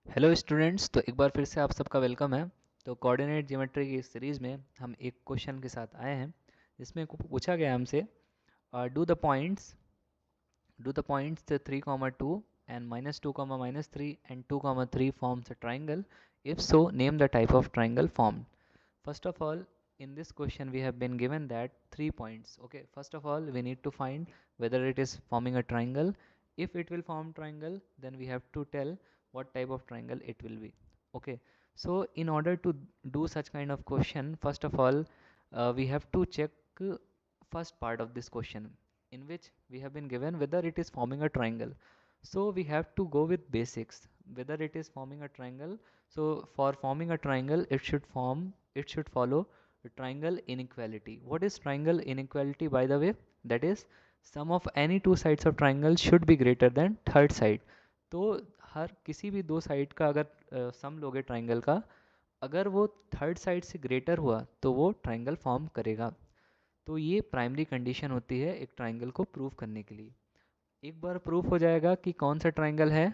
Hello students, तो एक बार फिर से आप सबका वेलकम है। तो कोऑर्डिनेट ज्योमेट्री की इस सीरीज़ में हम एक क्वेश्चन के साथ आए हैं जिसमें पूछा गया हमसे, do the points 3, 2 and -2, -3 and 2, 3 forms a triangle. If so, name the type of triangle formed. First of all, in this question we have been given that 3 points. Okay, first of all we need to find whether it is forming a triangle. If it will form triangle, then we have to tell what type of triangle it will be. Okay, so in order to do such kind of question, first of all we have to check first part of this question, in which we have been given whether it is forming a triangle. So we have to go with basics, whether it is forming a triangle. So for forming a triangle, it should follow a triangle inequality. What is triangle inequality, by the way? That is, sum of any two sides of triangle should be greater than third side. तो हर किसी भी दो side का अगर सम लोगे triangle का, अगर वो थर्ड साइड से ग्रेटर हुआ तो वो ट्राइंगल फॉर्म करेगा। तो ये प्राइमरी कंडीशन होती है एक ट्राइंगल को प्रूव करने के लिए। एक बार प्रूफ हो जाएगा कि कौन सा ट्राइंगल है,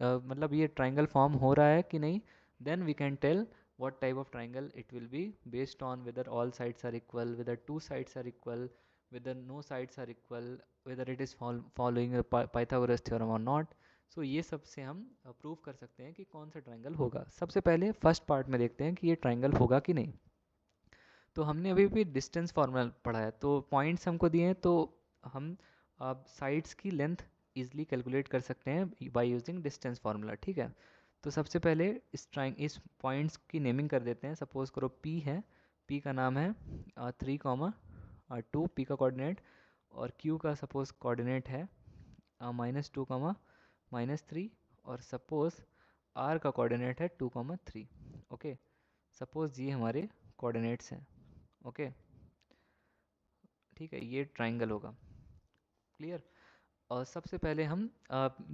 मतलब ये ट्राइंगल फॉर्म हो रहा है कि नहीं, then we can tell what type of triangle it will be, based on whether all sides are equal, whether two sides are equal, whether no sides are equal, whether it is following the Pythagoras theorem or not. So ये सब से हम prove कर सकते हैं कि कौन सा ट्राइंगल होगा। सबसे पहले फर्स्ट पार्ट में देखते हैं कि ये ट्राइंगल होगा कि नहीं। तो हमने अभी भी डिस्टेंस फार्मूला पढ़ा है, तो पॉइंट्स हमको दिए हैं, तो हम अब साइड्स की लेंथ इजीली कैलकुलेट कर सकते हैं बाय यूजिंग डिस्टेंस फार्मूला। ठीक है, तो सबसे पहले इस पॉइंट्स की नेमिंग कर देते हैं। सपोज करो पी है, पी का नाम है 3, 2, पी का कोऑर्डिनेट, और क्यू का सपोज कोऑर्डिनेट है -2, -3, और सपोज आर का कोऑर्डिनेट है 2, 3। ओके, सपोज ये हमारे कोऑर्डिनेट्स हैं। ओके, ठीक है, ये ट्राइंगल होगा। क्लियर। और सबसे पहले हम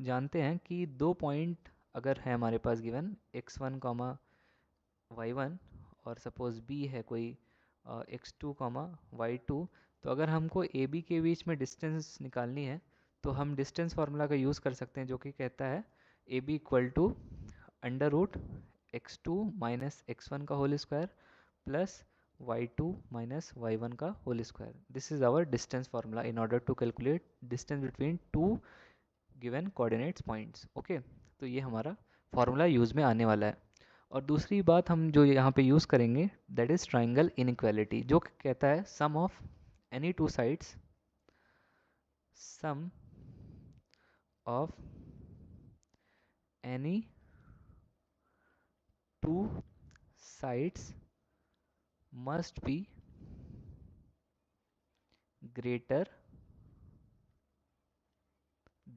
जानते हैं कि दो पॉइंट अगर है हमारे पास गिवन x1, और सपोज b है कोई x2, तो अगर हमको ए बी के बीच में डिस्टेंस निकालनी है, तो हम डिस्टेंस फार्मूला का यूज़ कर सकते हैं, जो कि कहता है A B equal to √x2 - x1 का whole square plus y2 - y1 का whole square. This is our distance formula in order to calculate distance between two given coordinates points. Okay, तो ये हमारा फार्मूला यूज़ में आने वाला है। और दूसरी बात हम जो यहाँ पे यूज़ करेंगे, दैट इज़ ट्राइंगल इनइक्वालिटी, जो कहता है sum of any two sides, sum of any two sides must be greater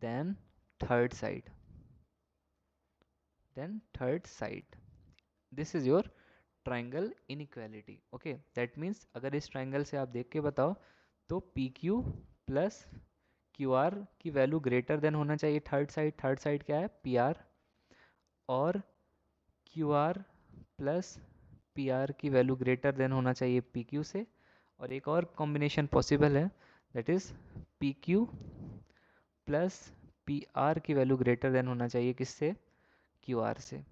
than third side, this is your triangle inequality. Okay, that means अगर इस ट्राइंगल से आप देख के बताओ, तो P Q plus Q R की वैल्यू ग्रेटर देन होना चाहिए थर्ड साइड क्या है, पी आर, और Q R plus P R की वैल्यू ग्रेटर देन होना चाहिए पी क्यू से। और एक और कॉम्बिनेशन पॉसिबल है, that is P Q plus P R की वैल्यू ग्रेटर देन होना चाहिए किससे, क्यू आर से।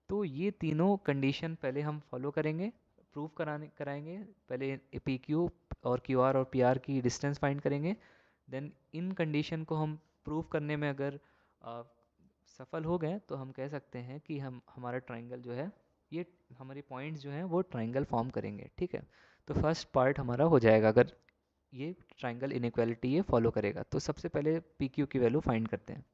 तो ये तीनों कंडीशन पहले हम फॉलो करेंगे, प्रूव कराएंगे। पहले पी क्यू और क्यू आर और पी आर की डिस्टेंस फाइंड करेंगे। देन इन कंडीशन को हम प्रूव करने में अगर आ, सफल हो गए, तो हम कह सकते हैं कि हम हमारा ट्राइंगल जो है, ये हमारे पॉइंट्स जो हैं वो ट्राइंगल फॉर्म करेंगे। ठीक है, तो फर्स्ट पार्ट हमारा हो जाएगा अगर ये ट्राइंगल इनइक्वालिटी ये फॉलो करेगा। तो सबसे पहले पी क्यू की वैल्यू फाइंड करते हैं।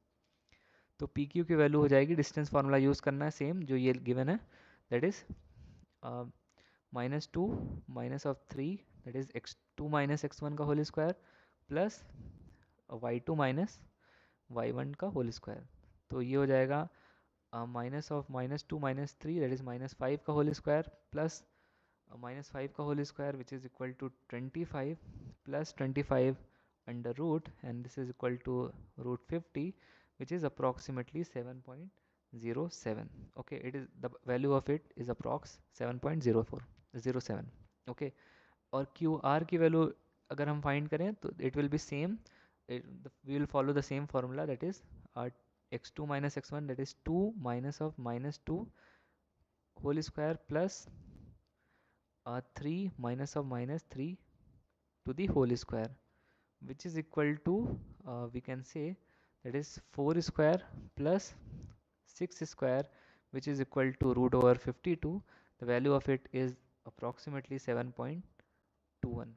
तो पी क्यू की वैल्यू हो जाएगी, डिस्टेंस फार्मूला यूज़ करना है सेम जो ये गिवन है, that is -2 -3, that is x2 - x1 का whole square plus y2 - y1 का होल स्क्वायर। तो ये हो जाएगा -2 -3, दैट इज़ -5 का होल स्क्वायर प्लस -5 का whole square which is equal to 25 plus 25 under root, and this is equal to √50, which is approximately 7.07. Okay, it is the value of it is approx 7.07. Okay, और Q R की value अगर हम find करें, तो it will B same, we will follow the same formula, that is x2 minus x1, that is 2 minus of minus 2 whole square plus 3 minus of minus 3 to the whole square, which is equal to we can say that is 4 square plus 6 square, which is equal to root over 52. The value of it is approximately 7.21.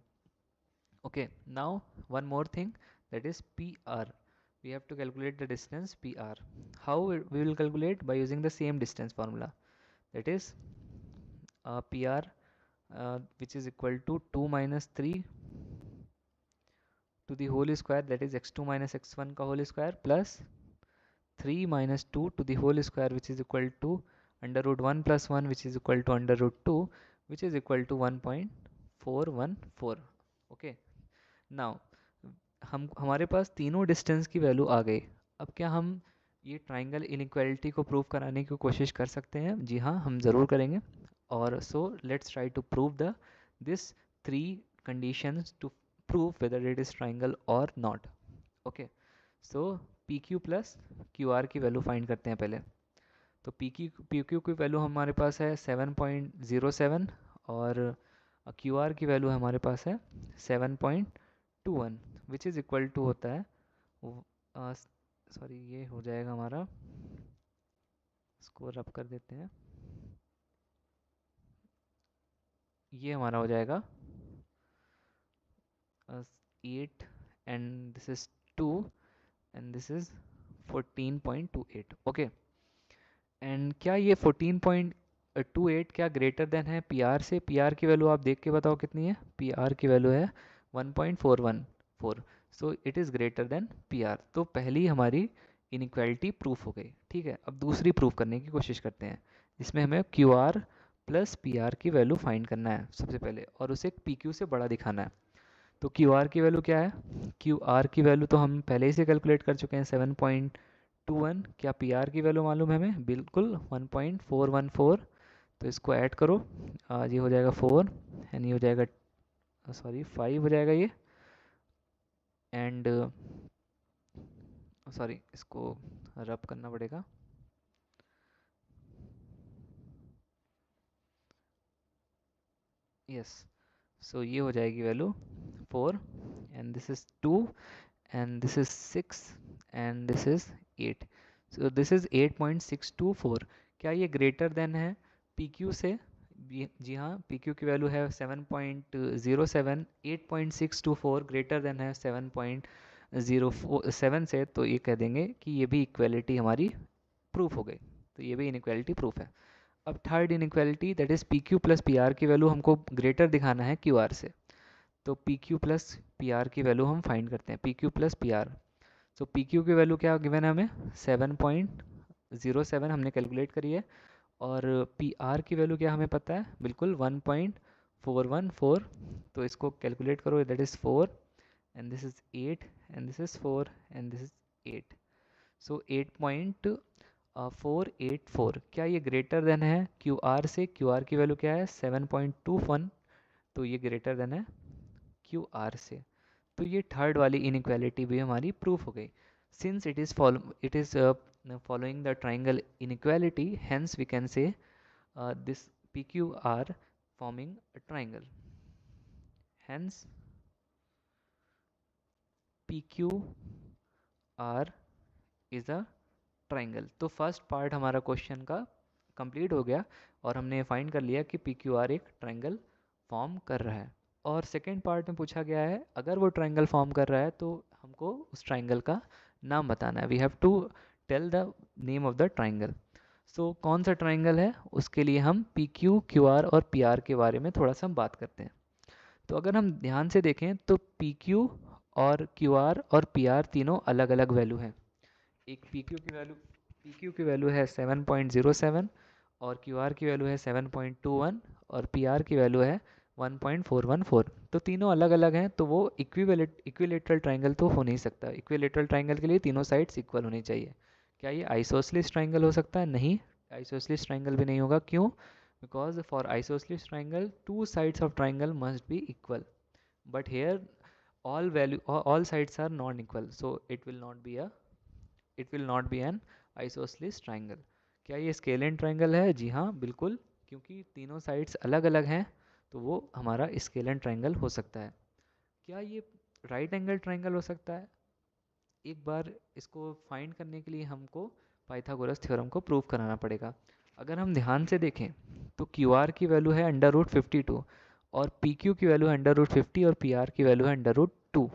Okay, now one more thing, that is PR. We have to calculate the distance PR. How we will calculate? By using the same distance formula, that is PR which is equal to 2 minus 3 to the whole square, that is x2 minus x1 का whole square plus 3 minus 2 to the whole square, which is equal to under root 1 plus 1, which is equal to under root 2, which is equal to 1.414. okay, now हम हमारे पास तीनों distance की value आ गई। अब क्या हम ये ट्राइंगल इनइक्वालिटी को प्रूव कराने की कोशिश कर सकते हैं? जी हाँ, हम ज़रूर करेंगे। और so let's try to prove the this three conditions to prove whether it is triangle or not. Okay, so PQ plus QR की वैल्यू फाइंड करते हैं पहले। तो PQ की वैल्यू हमारे पास है 7.07 और QR की वैल्यू हमारे पास है 7.21, विच इज़ इक्वल टू होता है सॉरी ये हो जाएगा हमारा, इसको रब कर देते हैं, ये हमारा हो जाएगा 8 and this is 2 and this is 14.28. okay, and क्या ये 14.28 क्या ग्रेटर देन है PR से? PR की वैल्यू आप देख के बताओ कितनी है? PR की वैल्यू है 1.414, so it is greater than PR। तो पहली हमारी इनइक्वालिटी प्रूफ हो गई। ठीक है, अब दूसरी प्रूफ करने की कोशिश करते हैं, जिसमें हमें QR प्लस PR की वैल्यू फाइंड करना है सबसे पहले, और उसे PQ से बड़ा दिखाना है। तो QR की वैल्यू क्या है? QR की वैल्यू तो हम पहले ही से कैलकुलेट कर चुके हैं 7.21। क्या PR की वैल्यू मालूम है हमें? बिल्कुल 1.414। तो इसको ऐड करो, ये हो जाएगा 4 एंड ये हो जाएगा सॉरी 5 हो जाएगा ये, एंड सॉरी इसको रब करना पड़ेगा। यस, सो ये हो जाएगी value 4 and this is 2 and this is 6 and this is 8, so this is 8.624। क्या ये ग्रेटर देन है PQ से? जी हाँ, PQ की वैल्यू है 7.07, 8.624 ग्रेटर देन है 7.07 से, तो ये कह देंगे कि ये भी इक्वालिटी हमारी प्रूफ हो गई। तो ये भी इनइक्वालिटी प्रूफ है। अब third inequality, that is PQ plus PR की वैल्यू हमको ग्रेटर दिखाना है QR से। तो PQ प्लस PR की वैल्यू हम फाइंड करते हैं, PQ प्लस PR। सो PQ की वैल्यू क्या गिवन है हमें? 7.07 हमने कैलकुलेट करी है, और PR की वैल्यू क्या हमें पता है? बिल्कुल 1.414। तो इसको कैलकुलेट करो, that is 4 and this is 8 and this is 4 and this is 8, सो 8.484। क्या ये ग्रेटर देन है QR से? QR की वैल्यू क्या है? 7.21, तो ये ग्रेटर देन है QR से। तो ये थर्ड वाली इनइक्वालिटी भी हमारी प्रूफ हो गई। Since it is following the triangle inequality, hence we can say this PQ are forming a triangle, hence PQ R is a triangle। तो फर्स्ट पार्ट हमारा क्वेश्चन का कंप्लीट हो गया और हमने फाइंड कर लिया कि PQR एक ट्रायंगल फॉर्म कर रहा है। और सेकेंड पार्ट में पूछा गया है, अगर वो ट्रायंगल फॉर्म कर रहा है तो हमको उस ट्रायंगल का नाम बताना है। We have to tell the name of the triangle. So कौन सा ट्रायंगल है, उसके लिए हम PQ, QR और PR के बारे में थोड़ा सा बात करते हैं। तो अगर हम ध्यान से देखें तो PQ और QR और PR तीनों अलग अलग वैल्यू हैं। एक PQ की वैल्यू है 7.07 और QR की वैल्यू है 7.21 और PR की वैल्यू है 1.414। तो तीनों अलग अलग हैं, तो वो इक्विलेटरल ट्रायंगल तो हो नहीं सकता। इक्विलेटरल ट्रायंगल के लिए तीनों साइड्स इक्वल होनी चाहिए। क्या ये आइसोसेलेस ट्रायंगल हो सकता है? नहीं, आइसोसेलेस ट्रायंगल भी नहीं होगा। क्यों? Because for isosceles triangle to sides of triangle must be equal, but here all sides are non equal, so it will not be a it will not be N isosceles triangle. क्या ये scalene triangle है? जी हाँ बिल्कुल, क्योंकि तीनों sides अलग अलग हैं तो वो हमारा स्केलेन ट्राइंगल हो सकता है। क्या ये राइट एंगल ट्राइंगल हो सकता है? एक बार इसको फाइंड करने के लिए हमको पाइथागोरस थ्योरम को प्रूव कराना पड़ेगा। अगर हम ध्यान से देखें तो क्यू आर की वैल्यू है √52 और पी क्यू की वैल्यू है √50 और पी आर की वैल्यू है √2।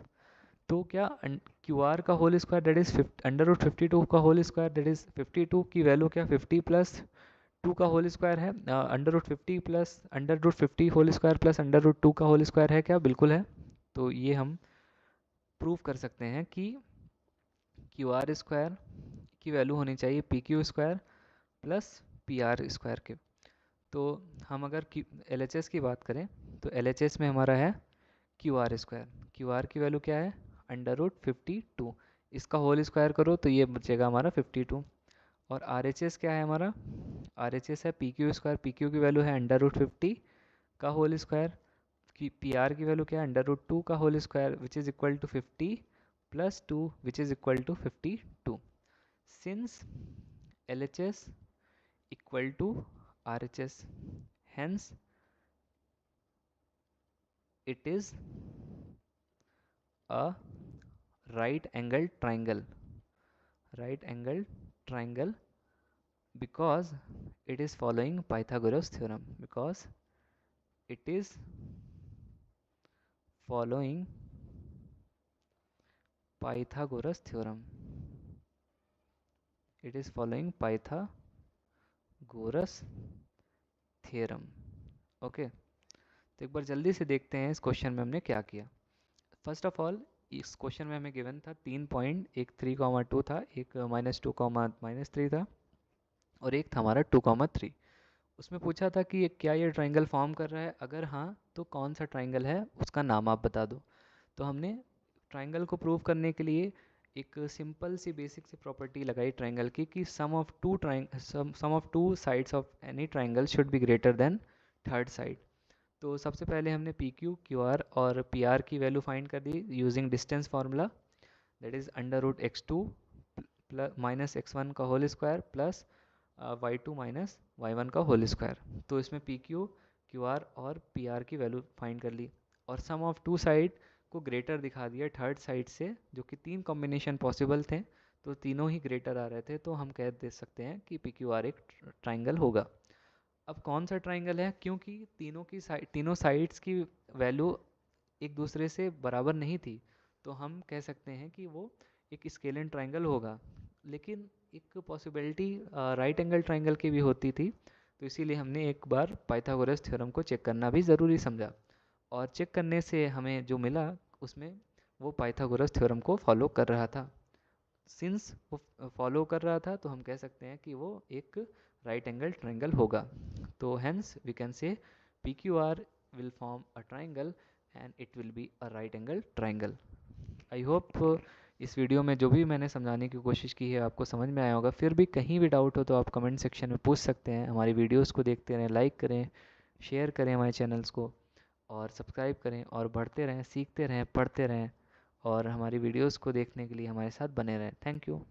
तो क्या क्यू आर का होल स्क्वायर दैट इज √52 का होल स्क्वायर दैट इज 52 की वैल्यू क्या 50 प्लस 2 का होल स्क्वायर है? √50 प्लस √50 होल स्क्वायर प्लस √2 का होल स्क्वायर है क्या? बिल्कुल है। तो ये हम प्रूव कर सकते हैं कि क्यू आर स्क्वायर की वैल्यू होनी चाहिए P Q square plus P are square के। तो हम अगर एल एच एस की बात करें तो एल एच एस में हमारा है Q R square. Q R की वैल्यू क्या है? √52। इसका होल स्क्वायर करो तो ये बचेगा हमारा 52। और आर एच एस क्या है हमारा? आर एच एस है P Q square. P Q की वैल्यू है √50 का होल स्क्वायर। की पी आर की वैल्यू क्या है? √2 का whole square which is equal to 50 plus 2 which is equal to 52। Since LHS equal to RHS, hence it is a right angle triangle. Right angle triangle because it is following Pythagoras theorem. Because it is following Pythagoras theorem. It is following Pythagoras theorem. Okay तो एक बार जल्दी से देखते हैं इस question में हमने क्या किया। फर्स्ट ऑफ ऑल इस क्वेश्चन में हमें गिवन था 3 पॉइंट, एक 3,2 था, एक -2, -3 था और एक था हमारा 2,3। उसमें पूछा था कि क्या ये ट्राइंगल फॉर्म कर रहा है, अगर हाँ तो कौन सा ट्राइंगल है उसका नाम आप बता दो। तो हमने ट्राइंगल को प्रूव करने के लिए एक सिंपल सी बेसिक सी प्रॉपर्टी लगाई ट्राइंगल की कि sum of two sides of any triangle should be greater than third side. तो सबसे पहले हमने पी क्यू क्यू आर और पी आर की वैल्यू फाइंड कर दी using distance formula that is √x2 plus -x1 का whole square plus y2 minus y1 का होल स्क्वायर। तो इसमें पी क्यू क्यू आर और पी आर की वैल्यू फाइंड कर ली और सम ऑफ टू साइड को ग्रेटर दिखा दिया थर्ड साइड से, जो कि तीन कॉम्बिनेशन पॉसिबल थे तो तीनों ही ग्रेटर आ रहे थे, तो हम कह दे सकते हैं कि पी क्यू आर एक ट्राइंगल होगा। अब कौन सा ट्राइंगल है? क्योंकि तीनों साइड्स की वैल्यू एक दूसरे से बराबर नहीं थी तो हम कह सकते हैं कि वो एक स्केलेन ट्राइंगल होगा। लेकिन एक पॉसिबिलिटी राइट एंगल ट्राइंगल की भी होती थी, तो इसीलिए हमने एक बार पाइथागोरस थ्योरम को चेक करना भी ज़रूरी समझा। और चेक करने से हमें जो मिला उसमें वो पाइथागोरस थ्योरम को फॉलो कर रहा था। सिंस वो फॉलो कर रहा था तो हम कह सकते हैं कि वो एक राइट एंगल ट्राइंगल होगा। तो hence we can say P Q R will form a triangle and it will be a right angle triangle. I hope इस वीडियो में जो भी मैंने समझाने की कोशिश की है आपको समझ में आया होगा। फिर भी कहीं भी डाउट हो तो आप कमेंट सेक्शन में पूछ सकते हैं। हमारी वीडियोस को देखते रहें, लाइक करें, शेयर करें हमारे चैनल्स को और सब्सक्राइब करें और बढ़ते रहें, सीखते रहें, पढ़ते रहें और हमारी वीडियोस को देखने के लिए हमारे साथ बने रहें। Thank you.